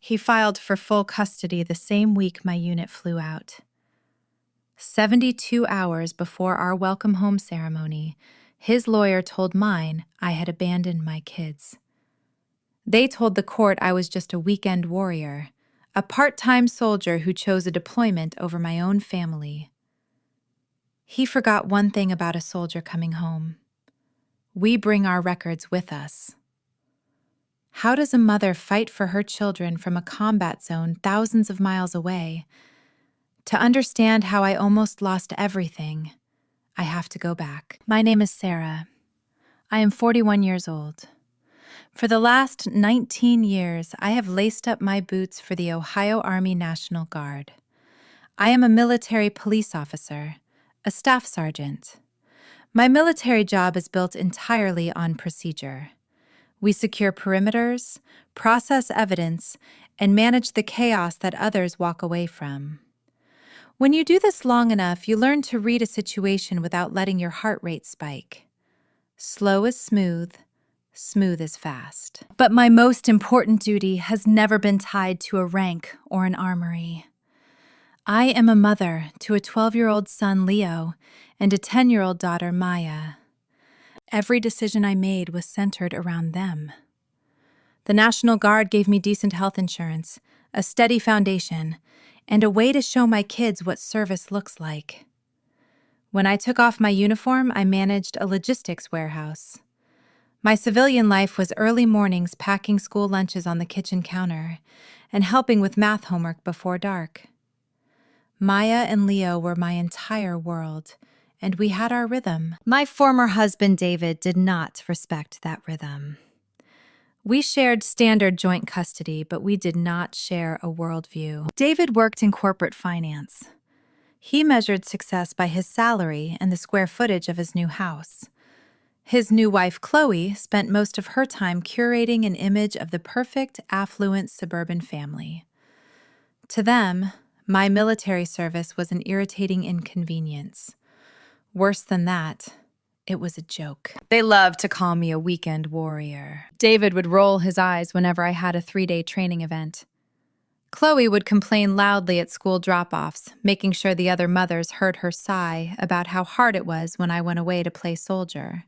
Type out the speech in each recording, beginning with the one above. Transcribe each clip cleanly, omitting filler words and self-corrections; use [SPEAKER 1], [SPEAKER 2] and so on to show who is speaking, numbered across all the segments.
[SPEAKER 1] He filed for full custody the same week my unit flew out. 72 hours before our welcome home ceremony, his lawyer told mine I had abandoned my kids. They told the court I was just a weekend warrior, a part-time soldier who chose a deployment over my own family. He forgot one thing about a soldier coming home. We bring our records with us. How does a mother fight for her children from a combat zone thousands of miles away? To understand how I almost lost everything, I have to go back. My name is Sarah. I am 41 years old. For the last 19 years, I have laced up my boots for the Ohio Army National Guard. I am a military police officer, a staff sergeant. My military job is built entirely on procedure. We secure perimeters, process evidence, and manage the chaos that others walk away from. When you do this long enough, you learn to read a situation without letting your heart rate spike. Slow is smooth, smooth is fast. But my most important duty has never been tied to a rank or an armory. I am a mother to a 12-year-old son, Leo, and a 10-year-old daughter, Maya. Every decision I made was centered around them. The National Guard gave me decent health insurance, a steady foundation, and a way to show my kids what service looks like. When I took off my uniform, I managed a logistics warehouse. My civilian life was early mornings packing school lunches on the kitchen counter and helping with math homework before dark. Maya and Leo were my entire world, and we had our rhythm. My former husband, David, did not respect that rhythm. We shared standard joint custody, but we did not share a worldview. David worked in corporate finance. He measured success by his salary and the square footage of his new house. His new wife, Chloe, spent most of her time curating an image of the perfect, affluent suburban family. To them, my military service was an irritating inconvenience. Worse than that, it was a joke. They loved to call me a weekend warrior. David would roll his eyes whenever I had a 3-day training event. Chloe would complain loudly at school drop-offs, making sure the other mothers heard her sigh about how hard it was when I went away to play soldier.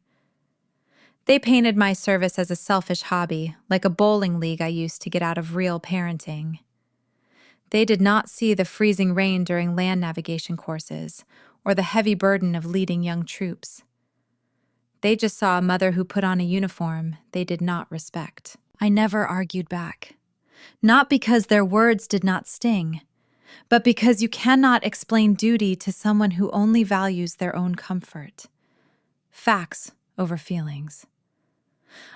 [SPEAKER 1] They painted my service as a selfish hobby, like a bowling league I used to get out of real parenting. They did not see the freezing rain during land navigation courses, or the heavy burden of leading young troops. They just saw a mother who put on a uniform they did not respect. I never argued back. Not because their words did not sting, but because you cannot explain duty to someone who only values their own comfort. Facts over feelings.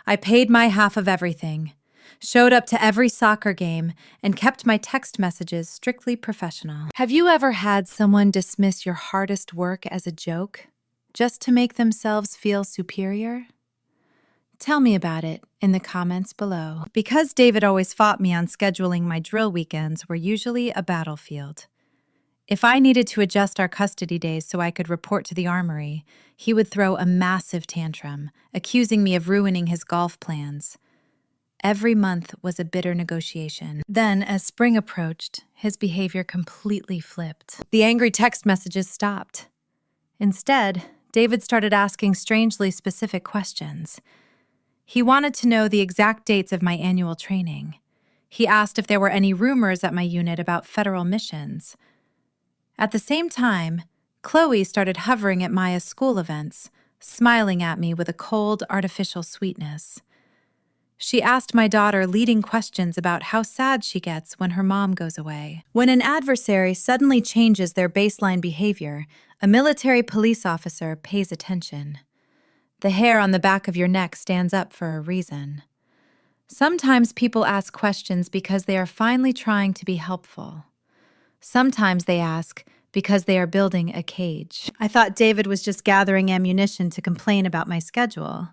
[SPEAKER 1] I paid my half of everything, showed up to every soccer game, and kept my text messages strictly professional. Have you ever had someone dismiss your hardest work as a joke, just to make themselves feel superior? Tell me about it in the comments below. Because David always fought me on scheduling, my drill weekends were usually a battlefield. If I needed to adjust our custody days so I could report to the armory, he would throw a massive tantrum, accusing me of ruining his golf plans. Every month was a bitter negotiation. Then, as spring approached, his behavior completely flipped. The angry text messages stopped. Instead, David started asking strangely specific questions. He wanted to know the exact dates of my annual training. He asked if there were any rumors at my unit about federal missions. At the same time, Chloe started hovering at Maya's school events, smiling at me with a cold, artificial sweetness. She asked my daughter leading questions about how sad she gets when her mom goes away. When an adversary suddenly changes their baseline behavior, a military police officer pays attention. The hair on the back of your neck stands up for a reason. Sometimes people ask questions because they are finally trying to be helpful. Sometimes they ask because they are building a cage. I thought David was just gathering ammunition to complain about my schedule.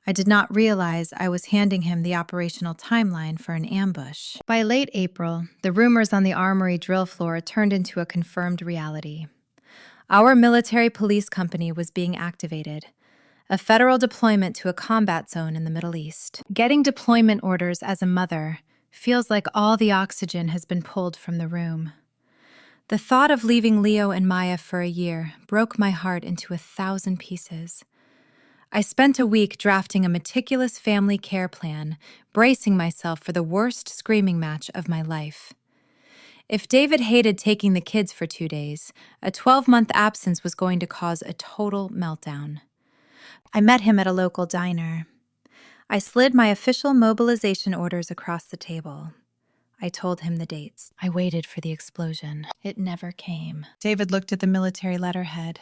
[SPEAKER 1] I did not realize I was handing him the operational timeline for an ambush. By late April, the rumors on the armory drill floor turned into a confirmed reality. Our military police company was being activated, a federal deployment to a combat zone in the Middle East. Getting deployment orders as a mother Feels like all the oxygen has been pulled from the room. The thought of leaving Leo and Maya for a year broke my heart into 1,000 pieces. I spent a week drafting a meticulous family care plan, bracing myself for the worst screaming match of my life. If David hated taking the kids for 2 days, a 12-month absence was going to cause a total meltdown. I met him at a local diner. I slid my official mobilization orders across the table. I told him the dates. I waited for the explosion. It never came. David looked at the military letterhead.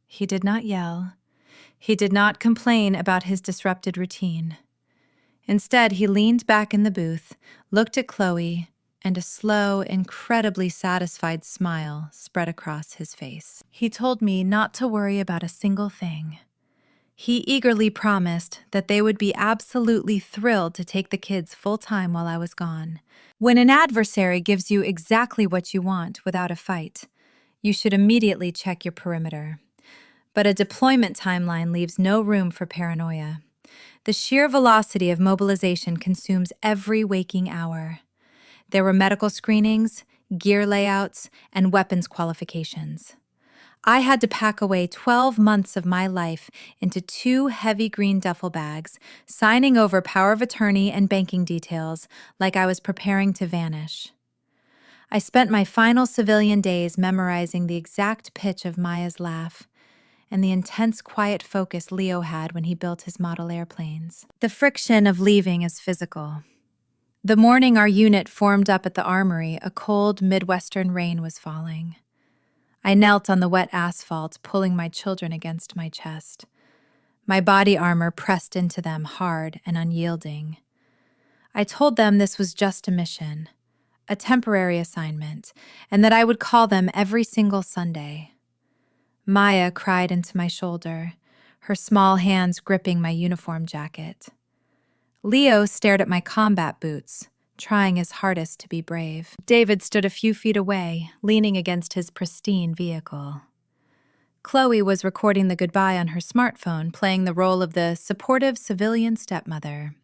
[SPEAKER 1] He did not yell. He did not complain about his disrupted routine. Instead, he leaned back in the booth, looked at Chloe, and a slow, incredibly satisfied smile spread across his face. He told me not to worry about a single thing. He eagerly promised that they would be absolutely thrilled to take the kids full-time while I was gone. When an adversary gives you exactly what you want without a fight, you should immediately check your perimeter. But a deployment timeline leaves no room for paranoia. The sheer velocity of mobilization consumes every waking hour. There were medical screenings, gear layouts, and weapons qualifications. I had to pack away 12 months of my life into 2 heavy green duffel bags, signing over power of attorney and banking details like I was preparing to vanish. I spent my final civilian days memorizing the exact pitch of Maya's laugh and the intense quiet focus Leo had when he built his model airplanes. The friction of leaving is physical. The morning our unit formed up at the armory, a cold Midwestern rain was falling. I knelt on the wet asphalt, pulling my children against my chest. My body armor pressed into them hard and unyielding. I told them this was just a mission, a temporary assignment, and that I would call them every single Sunday. Maya cried into my shoulder, her small hands gripping my uniform jacket. Leo stared at my combat boots, trying his hardest to be brave. David stood a few feet away, leaning against his pristine vehicle. Chloe was recording the goodbye on her smartphone, playing the role of the supportive civilian stepmother.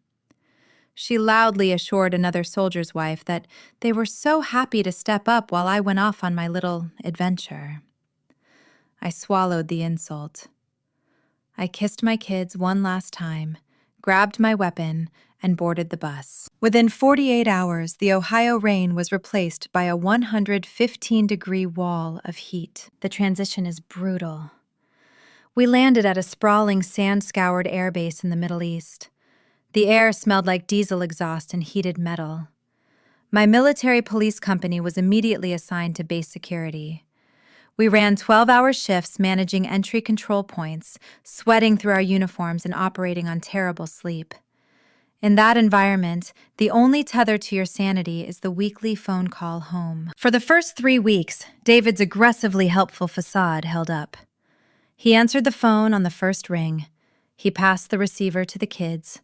[SPEAKER 1] She loudly assured another soldier's wife that they were so happy to step up while I went off on my little adventure. I swallowed the insult. I kissed my kids one last time, grabbed my weapon, and boarded the bus. Within 48 hours, the Ohio rain was replaced by a 115-degree wall of heat. The transition is brutal. We landed at a sprawling sand-scoured airbase in the Middle East. The air smelled like diesel exhaust and heated metal. My military police company was immediately assigned to base security. We ran 12-hour shifts managing entry control points, sweating through our uniforms and operating on terrible sleep. In that environment, the only tether to your sanity is the weekly phone call home. For the first 3 weeks, David's aggressively helpful facade held up. He answered the phone on the first ring. He passed the receiver to the kids.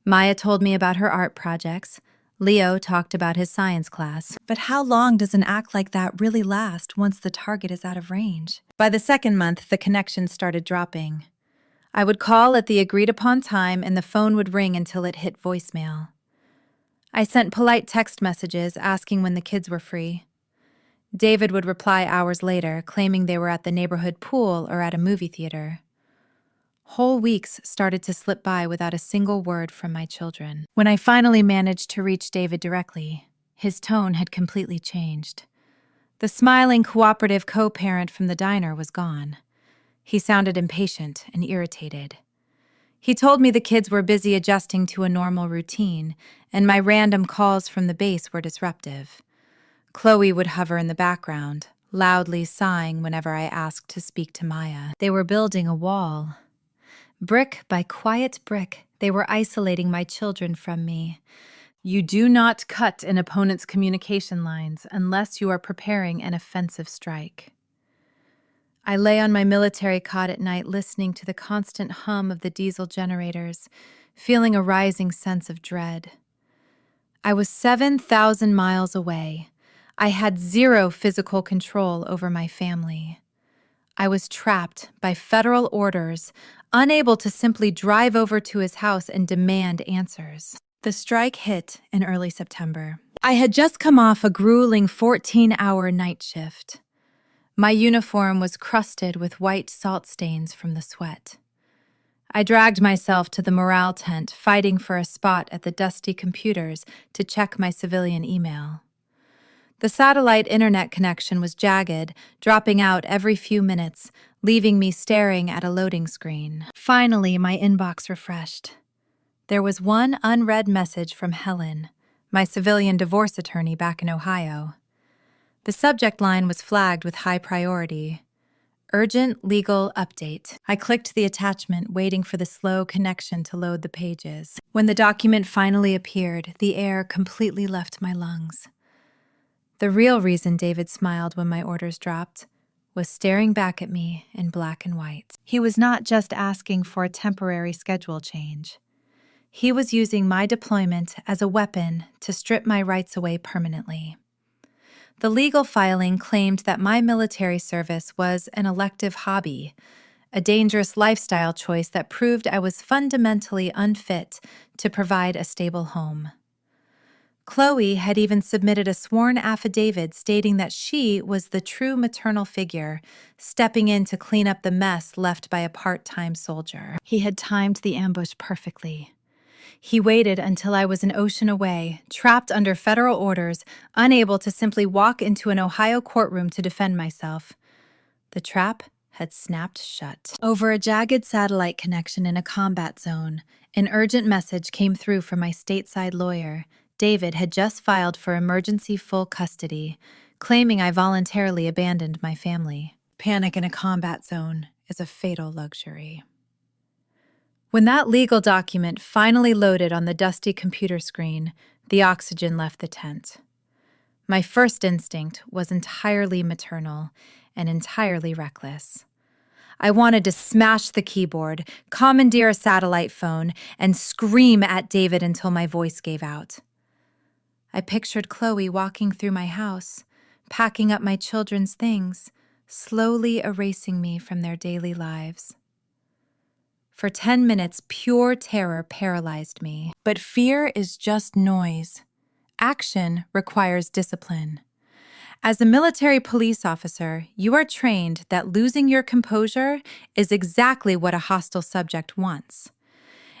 [SPEAKER 1] Maya told me about her art projects. Leo talked about his science class. But how long does an act like that really last once the target is out of range? By the second month, the connection started dropping. I would call at the agreed-upon time and the phone would ring until it hit voicemail. I sent polite text messages asking when the kids were free. David would reply hours later, claiming they were at the neighborhood pool or at a movie theater. Whole weeks started to slip by without a single word from my children. When I finally managed to reach David directly, his tone had completely changed. The smiling, cooperative co-parent from the diner was gone. He sounded impatient and irritated. He told me the kids were busy adjusting to a normal routine, and my random calls from the base were disruptive. Chloe would hover in the background, loudly sighing whenever I asked to speak to Maya. They were building a wall. Brick by quiet brick, they were isolating my children from me. You do not cut an opponent's communication lines unless you are preparing an offensive strike. I lay on my military cot at night listening to the constant hum of the diesel generators, feeling a rising sense of dread. I was 7,000 miles away. I had zero physical control over my family. I was trapped by federal orders, unable to simply drive over to his house and demand answers. The strike hit in early September. I had just come off a grueling 14-hour night shift. My uniform was crusted with white salt stains from the sweat. I dragged myself to the morale tent, fighting for a spot at the dusty computers to check my civilian email. The satellite internet connection was jagged, dropping out every few minutes, leaving me staring at a loading screen. Finally, my inbox refreshed. There was one unread message from Helen, my civilian divorce attorney back in Ohio. The subject line was flagged with high priority. Urgent legal update. I clicked the attachment, waiting for the slow connection to load the pages. When the document finally appeared, the air completely left my lungs. The real reason David smiled when my orders dropped was staring back at me in black and white. He was not just asking for a temporary schedule change. He was using my deployment as a weapon to strip my rights away permanently. The legal filing claimed that my military service was an elective hobby, a dangerous lifestyle choice that proved I was fundamentally unfit to provide a stable home. Chloe had even submitted a sworn affidavit stating that she was the true maternal figure, stepping in to clean up the mess left by a part-time soldier. He had timed the ambush perfectly. He waited until I was an ocean away, trapped under federal orders, unable to simply walk into an Ohio courtroom to defend myself. The trap had snapped shut. Over a jagged satellite connection in a combat zone, an urgent message came through from my stateside lawyer. David had just filed for emergency full custody, claiming I voluntarily abandoned my family. Panic in a combat zone is a fatal luxury. When that legal document finally loaded on the dusty computer screen, the oxygen left the tent. My first instinct was entirely maternal and entirely reckless. I wanted to smash the keyboard, commandeer a satellite phone, and scream at David until my voice gave out. I pictured Chloe walking through my house, packing up my children's things, slowly erasing me from their daily lives. For 10 minutes, pure terror paralyzed me. But fear is just noise. Action requires discipline. As a military police officer, you are trained that losing your composure is exactly what a hostile subject wants.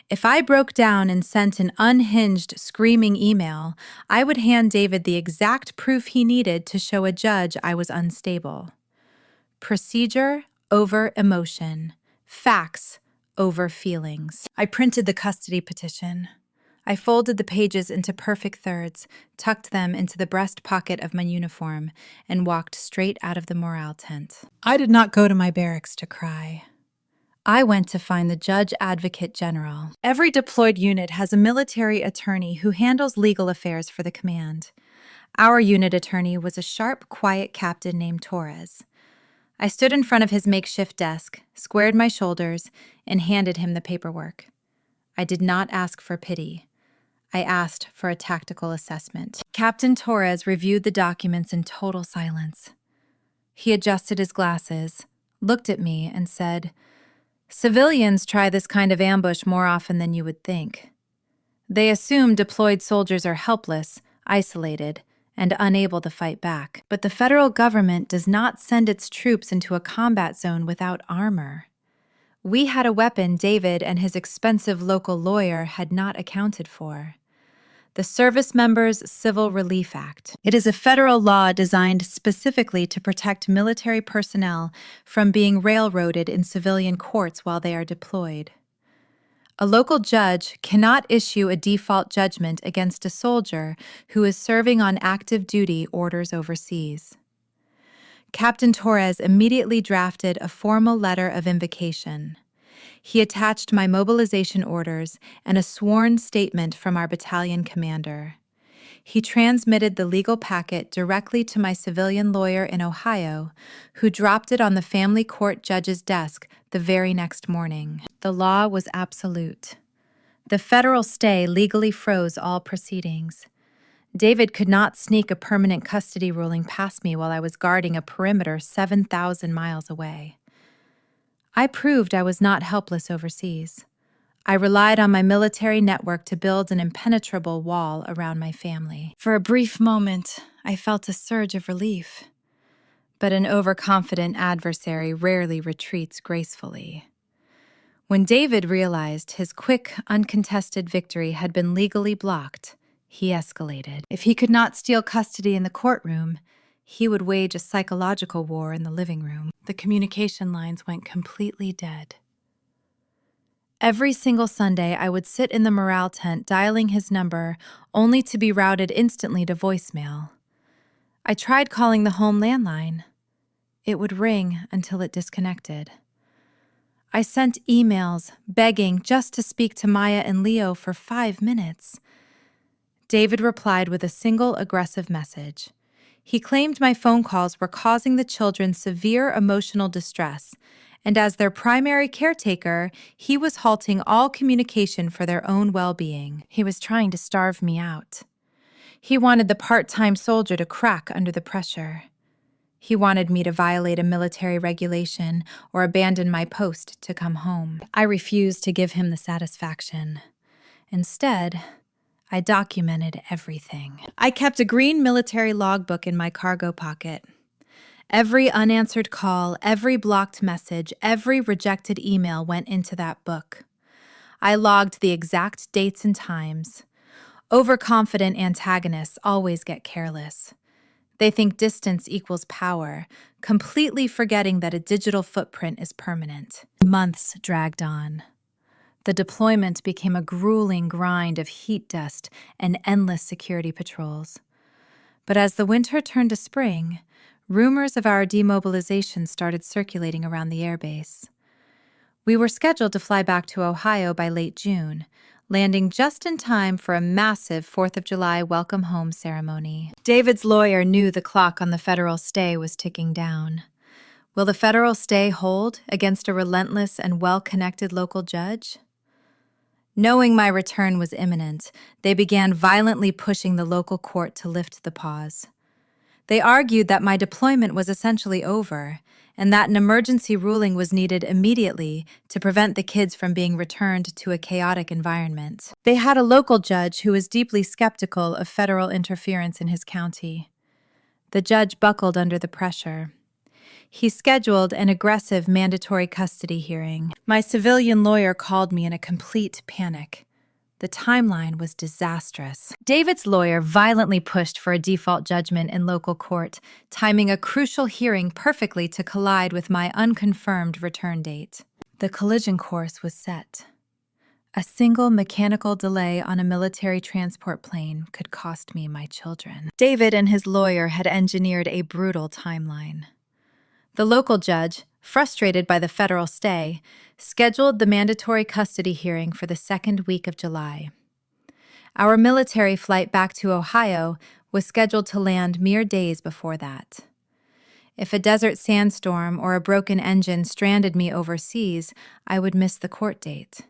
[SPEAKER 1] If I broke down and sent an unhinged, screaming email, I would hand David the exact proof he needed to show a judge I was unstable. Procedure over emotion. Facts over feelings. I printed the custody petition. I folded the pages into perfect thirds, tucked them into the breast pocket of my uniform, and walked straight out of the morale tent. I did not go to my barracks to cry. I went to find the Judge Advocate General. Every deployed unit has a military attorney who handles legal affairs for the command. Our unit attorney was a sharp, quiet captain named Torres. I stood in front of his makeshift desk, squared my shoulders, and handed him the paperwork. I did not ask for pity. I asked for a tactical assessment. Captain Torres reviewed the documents in total silence. He adjusted his glasses, looked at me, and said, "Civilians try this kind of ambush more often than you would think. They assume deployed soldiers are helpless, isolated, and unable to fight back. But the federal government does not send its troops into a combat zone without armor. We had a weapon David and his expensive local lawyer had not accounted for. The Service Members Civil Relief Act. It is a federal law designed specifically to protect military personnel from being railroaded in civilian courts while they are deployed. A local judge cannot issue a default judgment against a soldier who is serving on active duty orders overseas. Captain Torres immediately drafted a formal letter of invocation. He attached my mobilization orders and a sworn statement from our battalion commander. He transmitted the legal packet directly to my civilian lawyer in Ohio, who dropped it on the family court judge's desk the very next morning. The law was absolute. The federal stay legally froze all proceedings. David could not sneak a permanent custody ruling past me while I was guarding a perimeter 7,000 miles away. I proved I was not helpless overseas. I relied on my military network to build an impenetrable wall around my family. For a brief moment, I felt a surge of relief. But an overconfident adversary rarely retreats gracefully. When David realized his quick, uncontested victory had been legally blocked, he escalated. If he could not steal custody in the courtroom, he would wage a psychological war in the living room. The communication lines went completely dead. Every single Sunday, I would sit in the morale tent dialing his number, only to be routed instantly to voicemail. I tried calling the home landline. It would ring until it disconnected. I sent emails begging just to speak to Maya and Leo for 5 minutes. David replied with a single aggressive message. He claimed my phone calls were causing the children severe emotional distress, and as their primary caretaker, he was halting all communication for their own well-being. He was trying to starve me out. He wanted the part-time soldier to crack under the pressure. He wanted me to violate a military regulation or abandon my post to come home. I refused to give him the satisfaction. Instead, I documented everything. I kept a green military logbook in my cargo pocket. Every unanswered call, every blocked message, every rejected email went into that book. I logged the exact dates and times. Overconfident antagonists always get careless. They think distance equals power, completely forgetting that a digital footprint is permanent. Months dragged on. The deployment became a grueling grind of heat dust and endless security patrols. But as the winter turned to spring, rumors of our demobilization started circulating around the airbase. We were scheduled to fly back to Ohio by late June, landing just in time for a massive 4th of July welcome home ceremony. David's lawyer knew the clock on the federal stay was ticking down. Will the federal stay hold against a relentless and well-connected local judge? Knowing my return was imminent, they began violently pushing the local court to lift the pause. They argued that my deployment was essentially over, and that an emergency ruling was needed immediately to prevent the kids from being returned to a chaotic environment. They had a local judge who was deeply skeptical of federal interference in his county. The judge buckled under the pressure. He scheduled an aggressive mandatory custody hearing. My civilian lawyer called me in a complete panic. The timeline was disastrous. David's lawyer violently pushed for a default judgment in local court, timing a crucial hearing perfectly to collide with my unconfirmed return date. The collision course was set. A single mechanical delay on a military transport plane could cost me my children. David and his lawyer had engineered a brutal timeline. The local judge, frustrated by the federal stay, scheduled the mandatory custody hearing for the second week of July. Our military flight back to Ohio was scheduled to land mere days before that. If a desert sandstorm or a broken engine stranded me overseas, I would miss the court date.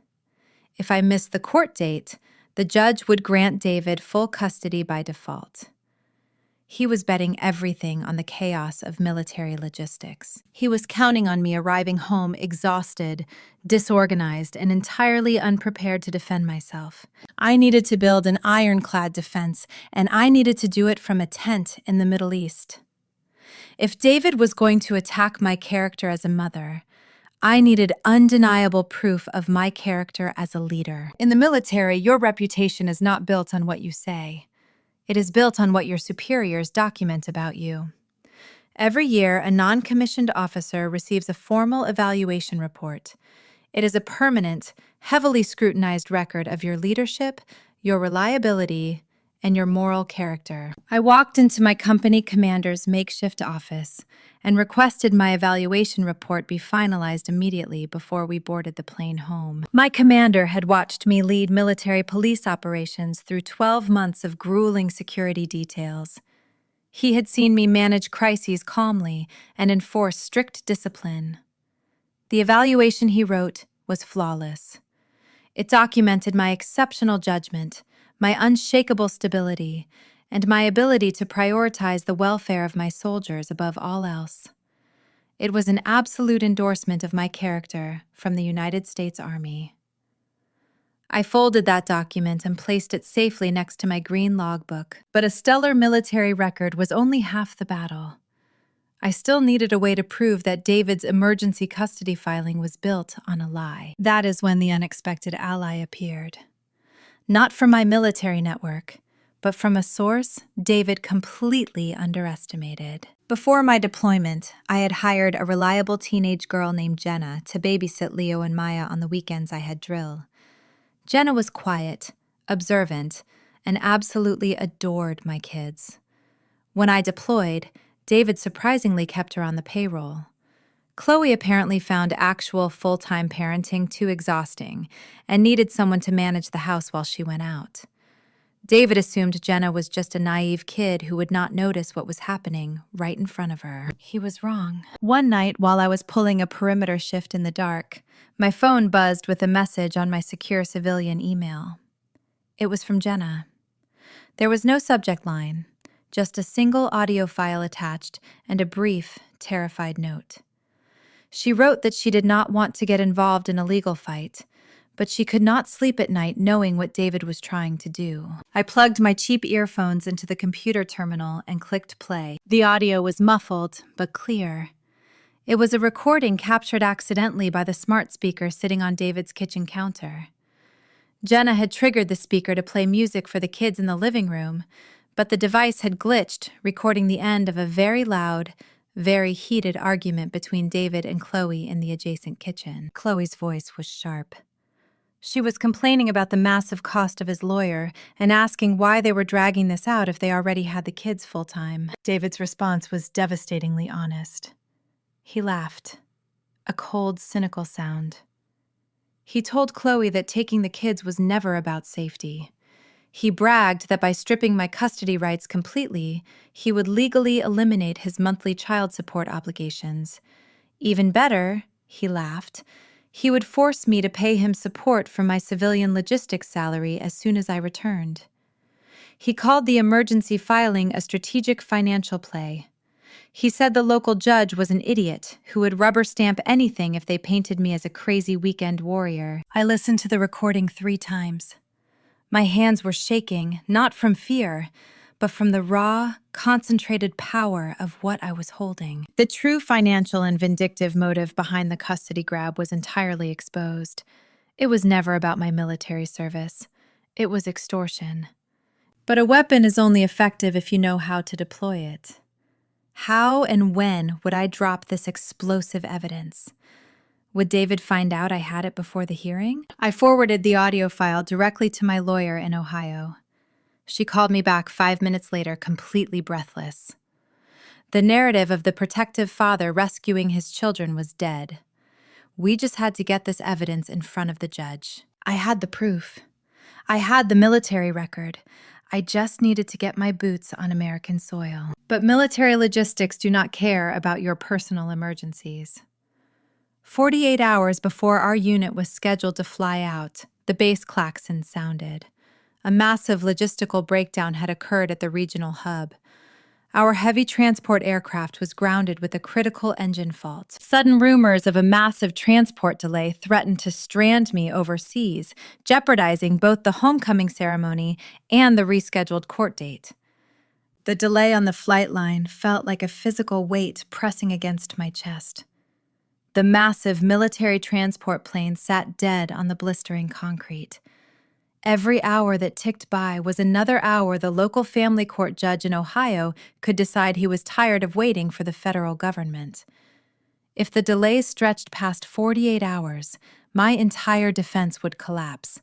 [SPEAKER 1] If I missed the court date, the judge would grant David full custody by default. He was betting everything on the chaos of military logistics. He was counting on me arriving home exhausted, disorganized, and entirely unprepared to defend myself. I needed to build an ironclad defense, and I needed to do it from a tent in the Middle East. If David was going to attack my character as a mother, I needed undeniable proof of my character as a leader. In the military, your reputation is not built on what you say. It is built on what your superiors document about you. Every year, a non-commissioned officer receives a formal evaluation report. It is a permanent, heavily scrutinized record of your leadership, your reliability, and your moral character. I walked into my company commander's makeshift office and requested my evaluation report be finalized immediately before we boarded the plane home. My commander had watched me lead military police operations through 12 months of grueling security details. He had seen me manage crises calmly and enforce strict discipline. The evaluation he wrote was flawless. It documented my exceptional judgment, my unshakable stability, and my ability to prioritize the welfare of my soldiers above all else. It was an absolute endorsement of my character from the United States Army. I folded that document and placed it safely next to my green logbook. But a stellar military record was only half the battle. I still needed a way to prove that David's emergency custody filing was built on a lie. That is when the unexpected ally appeared. Not from my military network, but from a source David completely underestimated. Before my deployment, I had hired a reliable teenage girl named Jenna to babysit Leo and Maya on the weekends I had drill. Jenna was quiet, observant, and absolutely adored my kids. When I deployed, David surprisingly kept her on the payroll. Chloe apparently found actual full-time parenting too exhausting and needed someone to manage the house while she went out. David assumed Jenna was just a naive kid who would not notice what was happening right in front of her. He was wrong. One night, while I was pulling a perimeter shift in the dark, my phone buzzed with a message on my secure civilian email. It was from Jenna. There was no subject line, just a single audio file attached and a brief, terrified note. She wrote that she did not want to get involved in a legal fight, but she could not sleep at night knowing what David was trying to do. I plugged my cheap earphones into the computer terminal and clicked play. The audio was muffled, but clear. It was a recording captured accidentally by the smart speaker sitting on David's kitchen counter. Jenna had triggered the speaker to play music for the kids in the living room, but the device had glitched, recording the end of a very loud, very heated argument between David and Chloe in the adjacent kitchen. Chloe's voice was sharp. She was complaining about the massive cost of his lawyer and asking why they were dragging this out if they already had the kids full-time. David's response was devastatingly honest. He laughed, a cold, cynical sound. He told Chloe that taking the kids was never about safety. He bragged that by stripping my custody rights completely, he would legally eliminate his monthly child support obligations. Even better, he laughed, he would force me to pay him support for my civilian logistics salary as soon as I returned. He called the emergency filing a strategic financial play. He said the local judge was an idiot who would rubber stamp anything if they painted me as a crazy weekend warrior. I listened to the recording 3 times. My hands were shaking, not from fear, but from the raw, concentrated power of what I was holding. The true financial and vindictive motive behind the custody grab was entirely exposed. It was never about my military service. It was extortion. But a weapon is only effective if you know how to deploy it. How and when would I drop this explosive evidence? Would David find out I had it before the hearing? I forwarded the audio file directly to my lawyer in Ohio. She called me back 5 minutes later, completely breathless. The narrative of the protective father rescuing his children was dead. We just had to get this evidence in front of the judge. I had the proof. I had the military record. I just needed to get my boots on American soil. But military logistics do not care about your personal emergencies. 48 hours before our unit was scheduled to fly out, the base klaxon sounded. A massive logistical breakdown had occurred at the regional hub. Our heavy transport aircraft was grounded with a critical engine fault. Sudden rumors of a massive transport delay threatened to strand me overseas, jeopardizing both the homecoming ceremony and the rescheduled court date. The delay on the flight line felt like a physical weight pressing against my chest. The massive military transport plane sat dead on the blistering concrete. Every hour that ticked by was another hour the local family court judge in Ohio could decide he was tired of waiting for the federal government. If the delay stretched past 48 hours, my entire defense would collapse.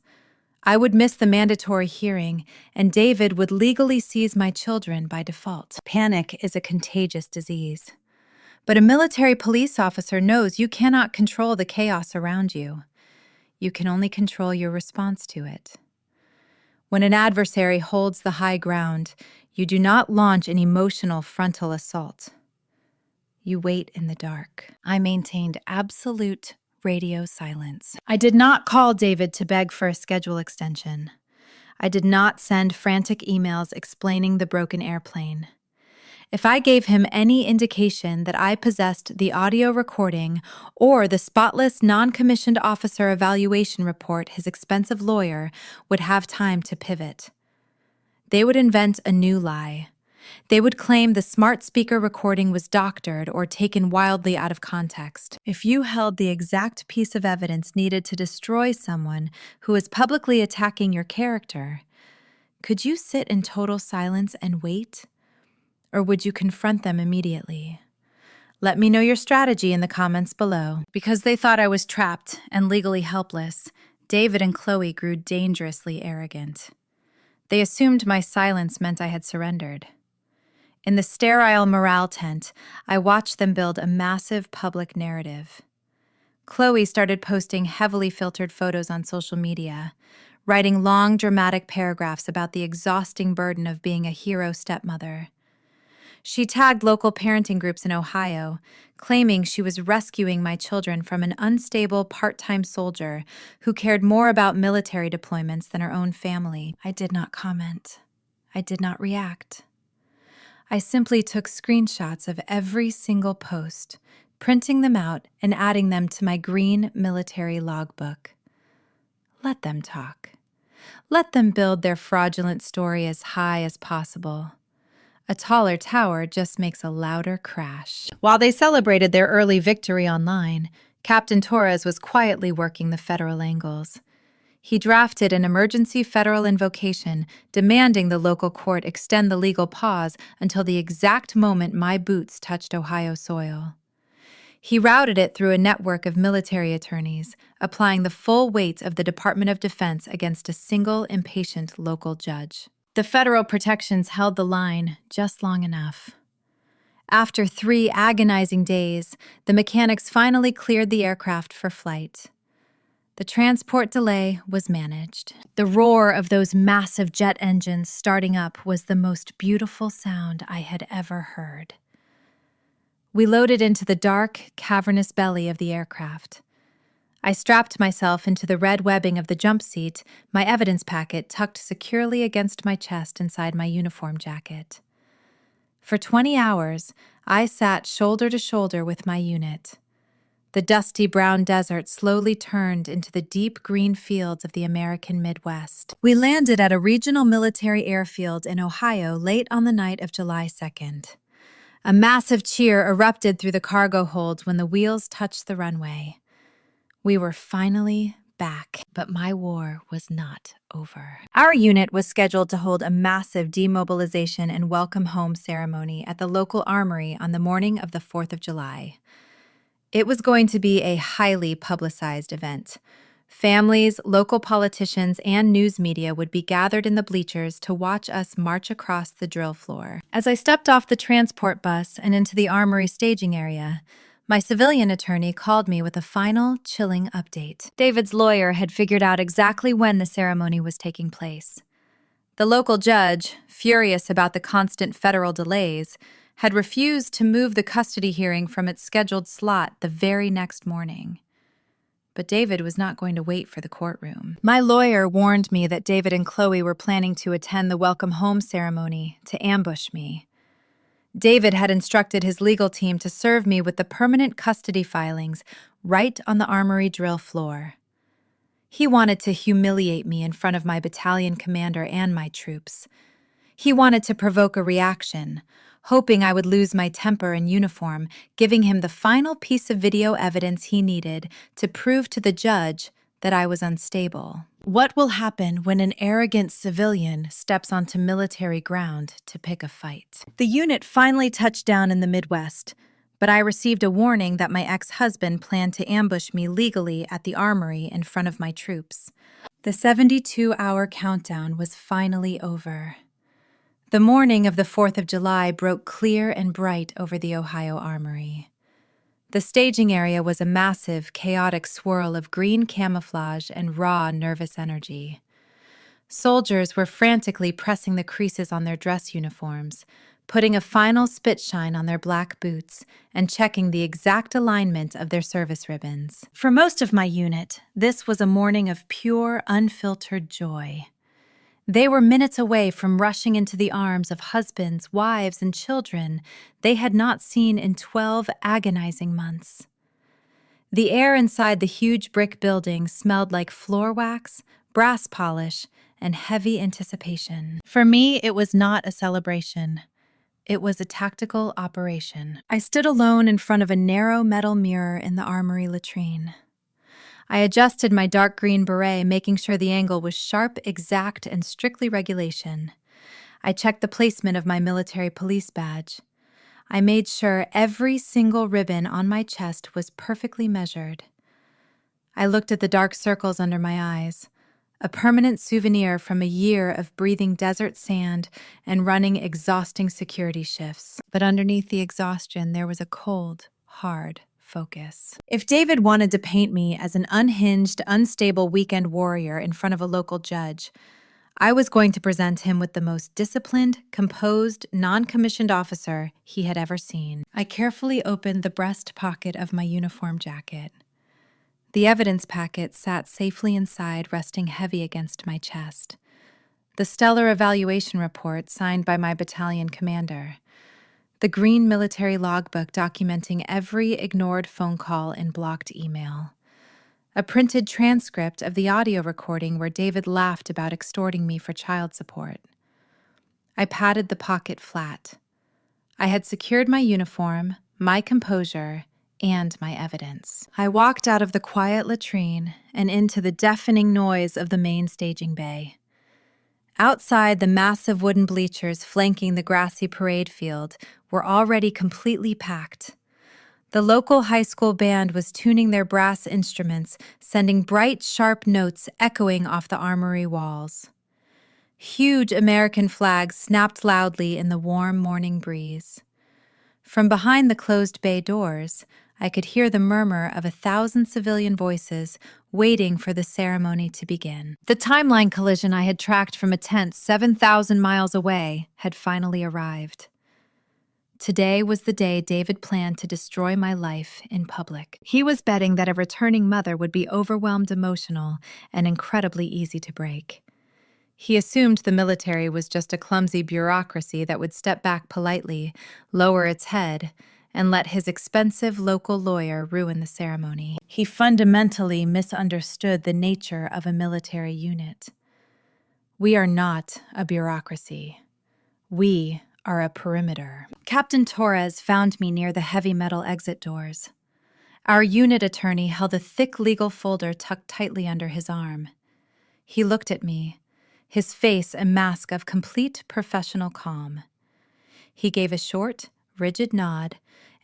[SPEAKER 1] I would miss the mandatory hearing, and David would legally seize my children by default. Panic is a contagious disease. But a military police officer knows you cannot control the chaos around you. You can only control your response to it. When an adversary holds the high ground, you do not launch an emotional frontal assault. You wait in the dark. I maintained absolute radio silence. I did not call David to beg for a schedule extension. I did not send frantic emails explaining the broken airplane. If I gave him any indication that I possessed the audio recording or the spotless non-commissioned officer evaluation report his expensive lawyer would have time to pivot. They would invent a new lie. They would claim the smart speaker recording was doctored or taken wildly out of context. If you held the exact piece of evidence needed to destroy someone who is publicly attacking your character, could you sit in total silence and wait? Or would you confront them immediately? Let me know your strategy in the comments below. Because they thought I was trapped and legally helpless, David and Chloe grew dangerously arrogant. They assumed my silence meant I had surrendered. In the sterile morale tent, I watched them build a massive public narrative. Chloe started posting heavily filtered photos on social media, writing long, dramatic paragraphs about the exhausting burden of being a hero stepmother. She tagged local parenting groups in Ohio, claiming she was rescuing my children from an unstable part-time soldier who cared more about military deployments than her own family. I did not comment. I did not react. I simply took screenshots of every single post, printing them out and adding them to my green military logbook. Let them talk. Let them build their fraudulent story as high as possible. A taller tower just makes a louder crash. While they celebrated their early victory online, Captain Torres was quietly working the federal angles. He drafted an emergency federal invocation demanding the local court extend the legal pause until the exact moment my boots touched Ohio soil. He routed it through a network of military attorneys, applying the full weight of the Department of Defense against a single impatient local judge. The federal protections held the line just long enough. After 3 agonizing days, the mechanics finally cleared the aircraft for flight. The transport delay was managed. The roar of those massive jet engines starting up was the most beautiful sound I had ever heard. We loaded into the dark, cavernous belly of the aircraft. I strapped myself into the red webbing of the jump seat, my evidence packet tucked securely against my chest inside my uniform jacket. For 20 hours, I sat shoulder to shoulder with my unit. The dusty brown desert slowly turned into the deep green fields of the American Midwest. We landed at a regional military airfield in Ohio late on the night of July 2nd. A massive cheer erupted through the cargo hold when the wheels touched the runway. We were finally back, but my war was not over. Our unit was scheduled to hold a massive demobilization and welcome home ceremony at the local armory on the morning of the 4th of July. It was going to be a highly publicized event. Families, local politicians, and news media would be gathered in the bleachers to watch us march across the drill floor. As I stepped off the transport bus and into the armory staging area, my civilian attorney called me with a final, chilling update. David's lawyer had figured out exactly when the ceremony was taking place. The local judge, furious about the constant federal delays, had refused to move the custody hearing from its scheduled slot the very next morning. But David was not going to wait for the courtroom. My lawyer warned me that David and Chloe were planning to attend the welcome home ceremony to ambush me. David had instructed his legal team to serve me with the permanent custody filings right on the armory drill floor. He wanted to humiliate me in front of my battalion commander and my troops. He wanted to provoke a reaction, hoping I would lose my temper and uniform, giving him the final piece of video evidence he needed to prove to the judge that I was unstable. What will happen when an arrogant civilian steps onto military ground to pick a fight? The unit finally touched down in the Midwest, but I received a warning that my ex-husband planned to ambush me legally at the armory in front of my troops. The 72-hour countdown was finally over. The morning of the 4th of July broke clear and bright over the Ohio Armory. The staging area was a massive, chaotic swirl of green camouflage and raw, nervous energy. Soldiers were frantically pressing the creases on their dress uniforms, putting a final spit shine on their black boots, and checking the exact alignment of their service ribbons. For most of my unit, this was a morning of pure, unfiltered joy. They were minutes away from rushing into the arms of husbands, wives, and children they had not seen in 12 agonizing months. The air inside the huge brick building smelled like floor wax, brass polish, and heavy anticipation. For me, it was not a celebration. It was a tactical operation. I stood alone in front of a narrow metal mirror in the armory latrine. I adjusted my dark green beret, making sure the angle was sharp, exact, and strictly regulation. I checked the placement of my military police badge. I made sure every single ribbon on my chest was perfectly measured. I looked at the dark circles under my eyes, a permanent souvenir from a year of breathing desert sand and running exhausting security shifts. But underneath the exhaustion, there was a cold, hard focus. If David wanted to paint me as an unhinged, unstable weekend warrior in front of a local judge, I was going to present him with the most disciplined, composed, non-commissioned officer he had ever seen. I carefully opened the breast pocket of my uniform jacket. The evidence packet sat safely inside, resting heavy against my chest. The stellar evaluation report signed by my battalion commander. The green military logbook documenting every ignored phone call and blocked email. A printed transcript of the audio recording where David laughed about extorting me for child support. I patted the pocket flat. I had secured my uniform, my composure, and my evidence. I walked out of the quiet latrine and into the deafening noise of the main staging bay. Outside, the massive wooden bleachers flanking the grassy parade field were already completely packed. The local high school band was tuning their brass instruments, sending bright, sharp notes echoing off the armory walls. Huge American flags snapped loudly in the warm morning breeze. From behind the closed bay doors, I could hear the murmur of 1,000 civilian voices waiting for the ceremony to begin. The timeline collision I had tracked from a tent 7,000 miles away had finally arrived. Today was the day David planned to destroy my life in public. He was betting that a returning mother would be overwhelmed, emotional, and incredibly easy to break. He assumed the military was just a clumsy bureaucracy that would step back politely, lower its head, and let his expensive local lawyer ruin the ceremony. He fundamentally misunderstood the nature of a military unit. We are not a bureaucracy. We are a perimeter. Captain Torres found me near the heavy metal exit doors. Our unit attorney held a thick legal folder tucked tightly under his arm. He looked at me, his face a mask of complete professional calm. He gave a short, rigid nod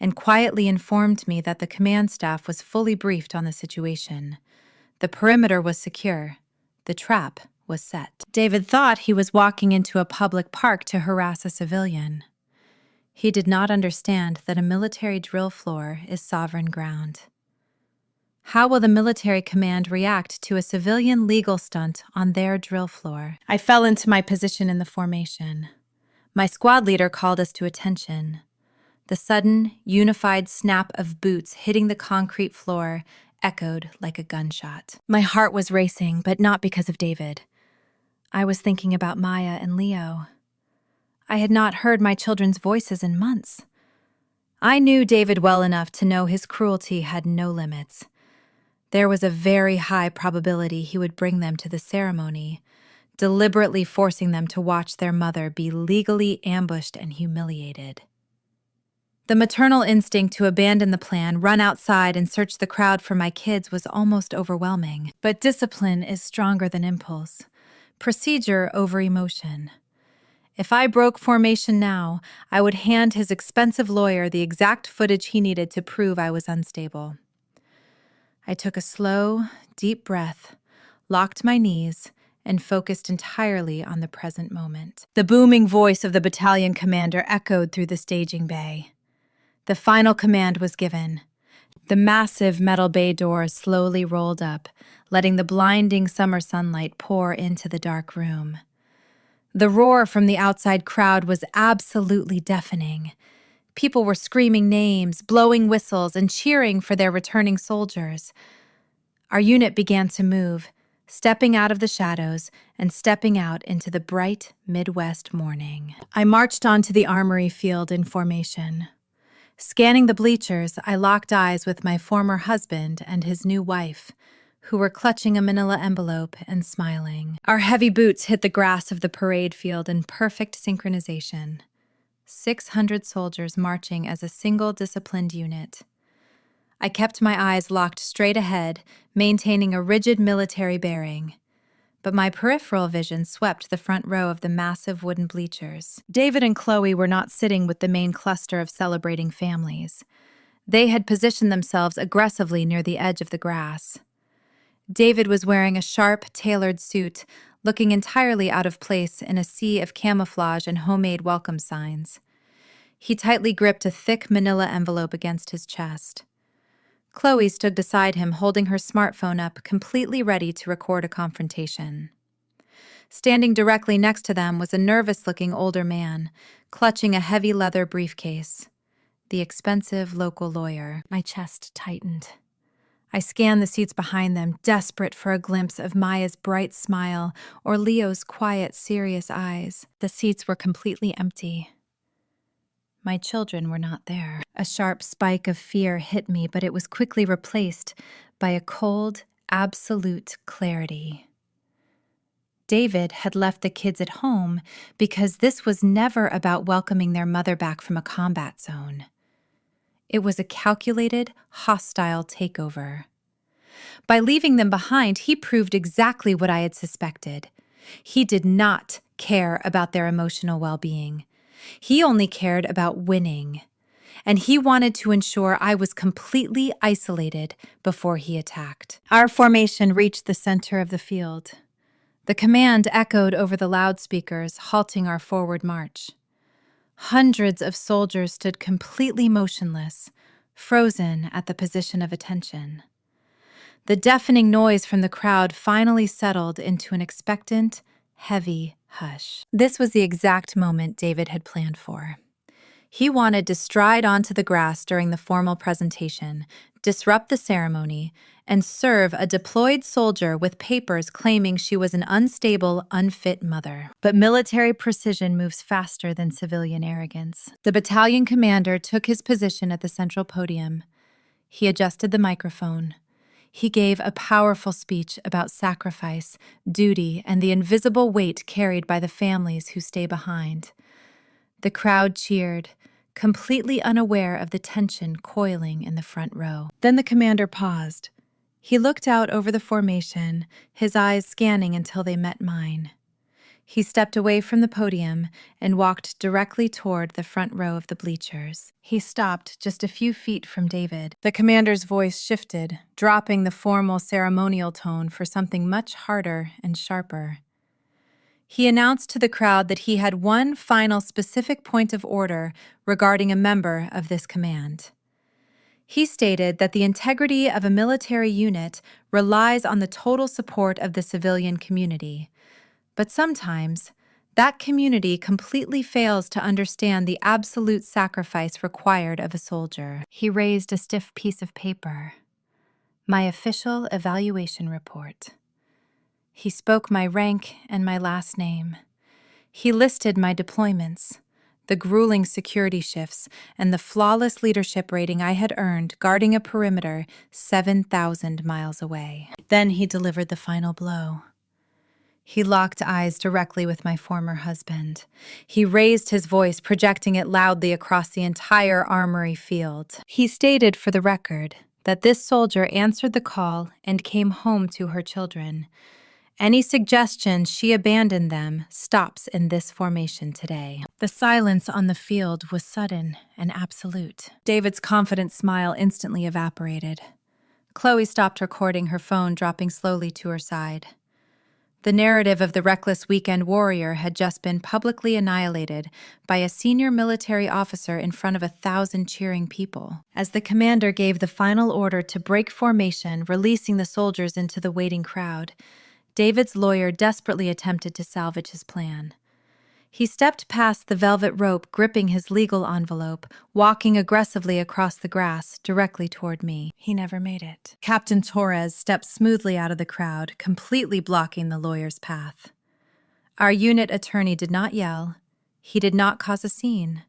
[SPEAKER 1] and quietly informed me that the command staff was fully briefed on the situation. The perimeter was secure. The trap was set. David thought he was walking into a public park to harass a civilian. He did not understand that a military drill floor is sovereign ground. How will the military command react to a civilian legal stunt on their drill floor? I fell into my position in the formation. My squad leader called us to attention. The sudden, unified snap of boots hitting the concrete floor echoed like a gunshot. My heart was racing, but not because of David. I was thinking about Maya and Leo. I had not heard my children's voices in months. I knew David well enough to know his cruelty had no limits. There was a very high probability he would bring them to the ceremony, deliberately forcing them to watch their mother be legally ambushed and humiliated. The maternal instinct to abandon the plan, run outside, and search the crowd for my kids was almost overwhelming. But discipline is stronger than impulse. Procedure over emotion. If I broke formation now, I would hand his expensive lawyer the exact footage he needed to prove I was unstable. I took a slow, deep breath, locked my knees, and focused entirely on the present moment. The booming voice of the battalion commander echoed through the staging bay. The final command was given. The massive metal bay doors slowly rolled up, letting the blinding summer sunlight pour into the dark room. The roar from the outside crowd was absolutely deafening. People were screaming names, blowing whistles, and cheering for their returning soldiers. Our unit began to move, stepping out of the shadows and stepping out into the bright Midwest morning. I marched onto the armory field in formation. Scanning the bleachers, I locked eyes with my former husband and his new wife, who were clutching a manila envelope and smiling. Our heavy boots hit the grass of the parade field in perfect synchronization. 600 soldiers marching as a single disciplined unit. I kept my eyes locked straight ahead, maintaining a rigid military bearing. But my peripheral vision swept the front row of the massive wooden bleachers. David and Chloe were not sitting with the main cluster of celebrating families. They had positioned themselves aggressively near the edge of the grass. David was wearing a sharp, tailored suit, looking entirely out of place in a sea of camouflage and homemade welcome signs. He tightly gripped a thick manila envelope against his chest. Chloe stood beside him, holding her smartphone up, completely ready to record a confrontation. Standing directly next to them was a nervous-looking older man, clutching a heavy leather briefcase. The expensive local lawyer. My chest tightened. I scanned the seats behind them, desperate for a glimpse of Maya's bright smile or Leo's quiet, serious eyes. The seats were completely empty. My children were not there. A sharp spike of fear hit me, but it was quickly replaced by a cold, absolute clarity. David had left the kids at home because this was never about welcoming their mother back from a combat zone. It was a calculated, hostile takeover. By leaving them behind, he proved exactly what I had suspected. He did not care about their emotional well-being. He only cared about winning, and he wanted to ensure I was completely isolated before he attacked. Our formation reached the center of the field. The command echoed over the loudspeakers, halting our forward march. Hundreds of soldiers stood completely motionless, frozen at the position of attention. The deafening noise from the crowd finally settled into an expectant, heavy hush. This was the exact moment David had planned for. He wanted to stride onto the grass during the formal presentation, disrupt the ceremony, and serve a deployed soldier with papers claiming she was an unstable, unfit mother. But military precision moves faster than civilian arrogance. The battalion commander took his position at the central podium. He adjusted the microphone. He gave a powerful speech about sacrifice, duty, and the invisible weight carried by the families who stay behind. The crowd cheered, completely unaware of the tension coiling in the front row. Then the commander paused. He looked out over the formation, his eyes scanning until they met mine. He stepped away from the podium and walked directly toward the front row of the bleachers. He stopped just a few feet from David. The commander's voice shifted, dropping the formal ceremonial tone for something much harder and sharper. He announced to the crowd that he had one final specific point of order regarding a member of this command. He stated that the integrity of a military unit relies on the total support of the civilian community. But sometimes, that community completely fails to understand the absolute sacrifice required of a soldier. He raised a stiff piece of paper. My official evaluation report. He spoke my rank and my last name. He listed my deployments, the grueling security shifts, and the flawless leadership rating I had earned guarding a perimeter 7,000 miles away. Then he delivered the final blow. He locked eyes directly with my former husband. He raised his voice, projecting it loudly across the entire armory field. He stated for the record that this soldier answered the call and came home to her children. Any suggestion she abandoned them stops in this formation today. The silence on the field was sudden and absolute. David's confident smile instantly evaporated. Chloe stopped recording, her phone dropping slowly to her side. The narrative of the reckless weekend warrior had just been publicly annihilated by a senior military officer in front of 1,000 cheering people. As the commander gave the final order to break formation, releasing the soldiers into the waiting crowd, David's lawyer desperately attempted to salvage his plan. He stepped past the velvet rope gripping his legal envelope, walking aggressively across the grass directly toward me. He never made it. Captain Torres stepped smoothly out of the crowd, completely blocking the lawyer's path. Our unit attorney did not yell. He did not cause a scene.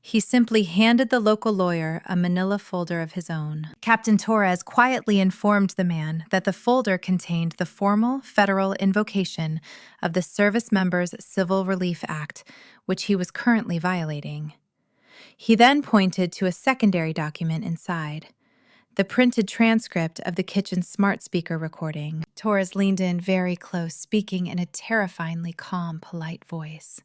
[SPEAKER 1] He simply handed the local lawyer a manila folder of his own. Captain Torres quietly informed the man that the folder contained the formal federal invocation of the Service Members Civil Relief Act, which he was currently violating. He then pointed to a secondary document inside, the printed transcript of the kitchen smart speaker recording. Torres leaned in very close, speaking in a terrifyingly calm, polite voice.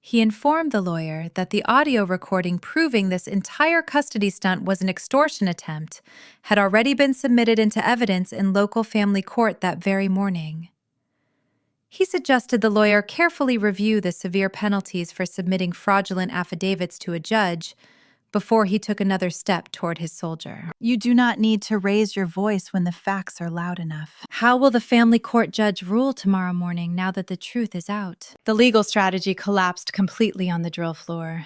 [SPEAKER 1] He informed the lawyer that the audio recording proving this entire custody stunt was an extortion attempt had already been submitted into evidence in local family court that very morning. He suggested the lawyer carefully review the severe penalties for submitting fraudulent affidavits to a judge before he took another step toward his soldier. You do not need to raise your voice when the facts are loud enough. How will the family court judge rule tomorrow morning now that the truth is out? The legal strategy collapsed completely on the drill floor.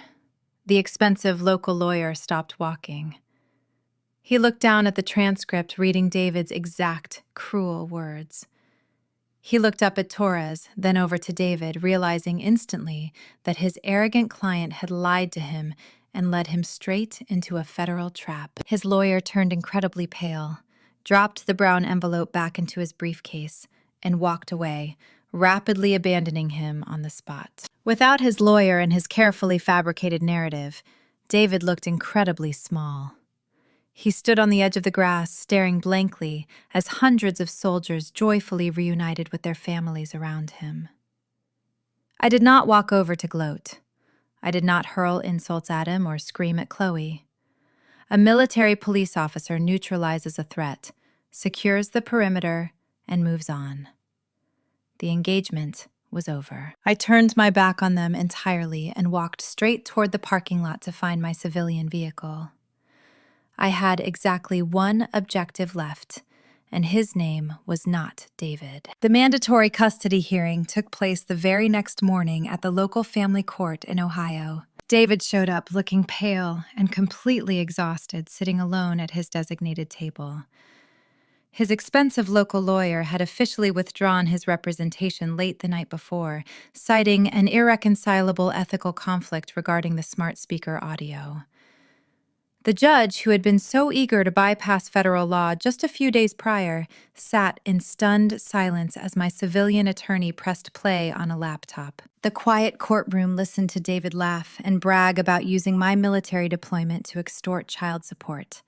[SPEAKER 1] The expensive local lawyer stopped walking. He looked down at the transcript, reading David's exact, cruel words. He looked up at Torres, then over to David, realizing instantly that his arrogant client had lied to him and led him straight into a federal trap. His lawyer turned incredibly pale, dropped the brown envelope back into his briefcase, and walked away, rapidly abandoning him on the spot. Without his lawyer and his carefully fabricated narrative, David looked incredibly small. He stood on the edge of the grass, staring blankly as hundreds of soldiers joyfully reunited with their families around him. I did not walk over to gloat. I did not hurl insults at him or scream at Chloe. A military police officer neutralizes a threat, secures the perimeter, and moves on. The engagement was over. I turned my back on them entirely and walked straight toward the parking lot to find my civilian vehicle. I had exactly one objective left, and his name was not David. The mandatory custody hearing took place the very next morning at the local family court in Ohio. David showed up looking pale and completely exhausted, sitting alone at his designated table. His expensive local lawyer had officially withdrawn his representation late the night before, citing an irreconcilable ethical conflict regarding the smart speaker audio. The judge, who had been so eager to bypass federal law just a few days prior, sat in stunned silence as my civilian attorney pressed play on a laptop. The quiet courtroom listened to David laugh and brag about using my military deployment to extort child support.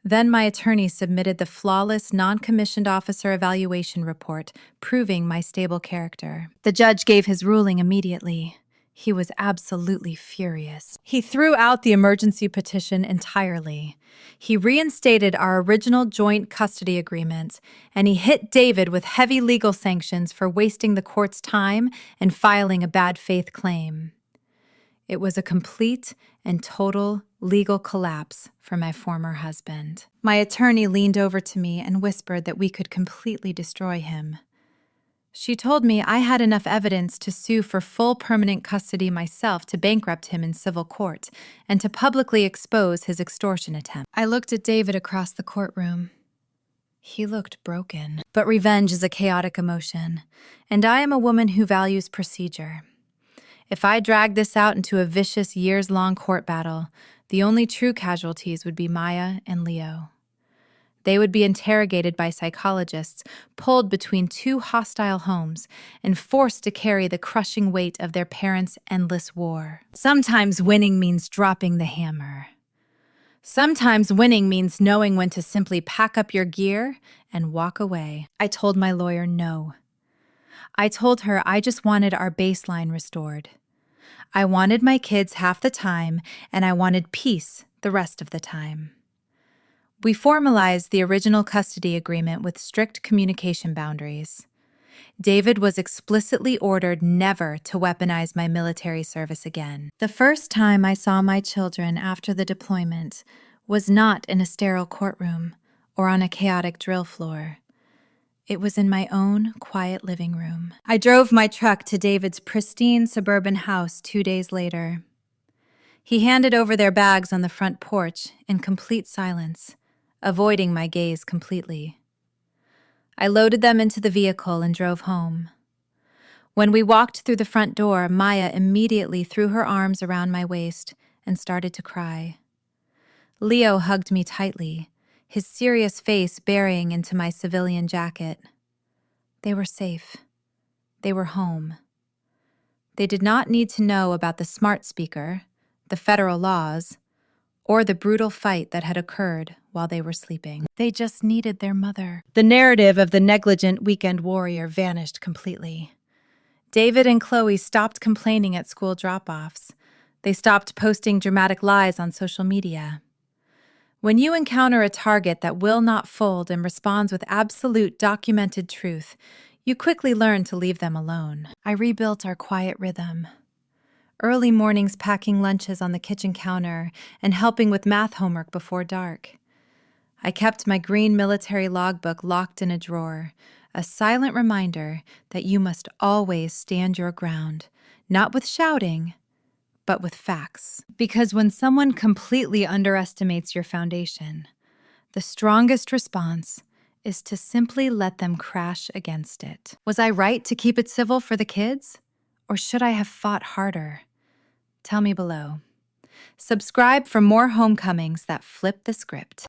[SPEAKER 1] Then my attorney submitted the flawless non-commissioned officer evaluation report, proving my stable character. The judge gave his ruling immediately. He was absolutely furious. He threw out the emergency petition entirely. He reinstated our original joint custody agreement, and he hit David with heavy legal sanctions for wasting the court's time and filing a bad faith claim. It was a complete and total legal collapse for my former husband. My attorney leaned over to me and whispered that we could completely destroy him. She told me I had enough evidence to sue for full permanent custody myself to bankrupt him in civil court and to publicly expose his extortion attempt. I looked at David across the courtroom. He looked broken. But revenge is a chaotic emotion, and I am a woman who values procedure. If I dragged this out into a vicious years-long court battle, the only true casualties would be Maya and Leo. They would be interrogated by psychologists, pulled between two hostile homes, and forced to carry the crushing weight of their parents' endless war. Sometimes winning means dropping the hammer. Sometimes winning means knowing when to simply pack up your gear and walk away. I told my lawyer no. I told her I just wanted our baseline restored. I wanted my kids half the time, and I wanted peace the rest of the time. We formalized the original custody agreement with strict communication boundaries. David was explicitly ordered never to weaponize my military service again. The first time I saw my children after the deployment was not in a sterile courtroom or on a chaotic drill floor. It was in my own quiet living room. I drove my truck to David's pristine suburban house 2 days later. He handed over their bags on the front porch in complete silence, avoiding my gaze completely. I loaded them into the vehicle and drove home. When we walked through the front door, Maya immediately threw her arms around my waist and started to cry. Leo hugged me tightly, his serious face burying into my civilian jacket. They were safe. They were home. They did not need to know about the smart speaker, the federal laws, or the brutal fight that had occurred while they were sleeping. They just needed their mother. The narrative of the negligent weekend warrior vanished completely. David and Chloe stopped complaining at school drop-offs. They stopped posting dramatic lies on social media. When you encounter a target that will not fold and responds with absolute documented truth, you quickly learn to leave them alone. I rebuilt our quiet rhythm. Early mornings packing lunches on the kitchen counter and helping with math homework before dark. I kept my green military logbook locked in a drawer, a silent reminder that you must always stand your ground, not with shouting, but with facts. Because when someone completely underestimates your foundation, the strongest response is to simply let them crash against it. Was I right to keep it civil for the kids? Or should I have fought harder? Tell me below. Subscribe for more homecomings that flip the script.